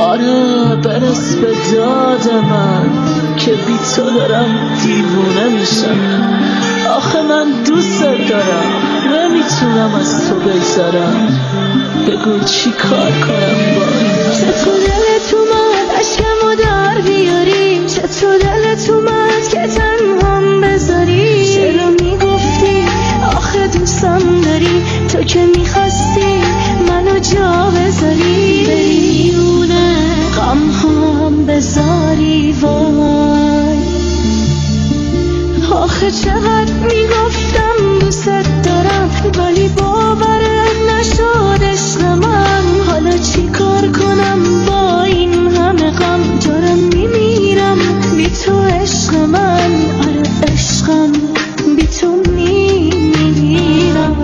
آره برس به داد من که بی تو دارم دیوونه میشم. آخه من دوست دارم نمیتونم از تو بگذرم. بگو چی کار کنم با این؟ چطور دلت اومد عشقمو در بیاری؟ چطور دلت اومد که تنهام بذاری؟ چرا میگفتی آخه دوستم داری؟ تو که میخواستی منو جا بذاری، بری میونه غم هم بذاری. وای آخه چقدر میگفتم دوست دارم ولی باورت نشد عشق من. حالا چی کار کنم با این همه غم؟ دارم میمیرم بی تو عشق من. آره عشقم بی تو میمیرم.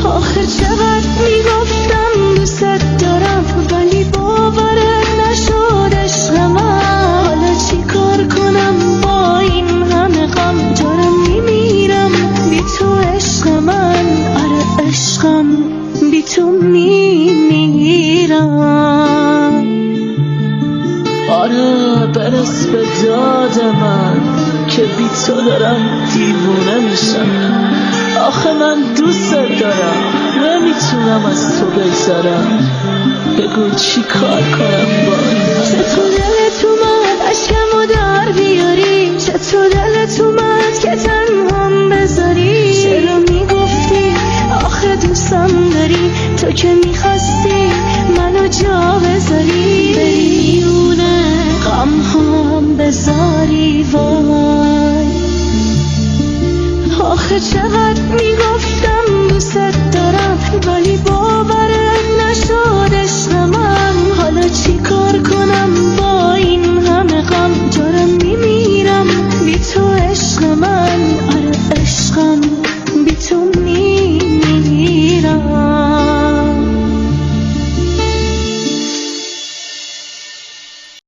آخه چقدر میگفتم دوست دارم ولی باورت نشد عشق من. حالا چی کار کنم با این همه غم؟ دارم میمیرم بی تو عشق من. آره عشقم بی تو میمیرم. آره برس به داد من که بی تو دارم دیوونه میشم. آخه من دوست دارم نمیتونم از تو بگذرم. بگو چی کار کنم با این؟ چطور دلت اومد عشقمو در بیاری؟ چطور دلت اومد که تنهام بذاری؟ چرا میگفتی آخه دوستم داری؟ تو که میخواستی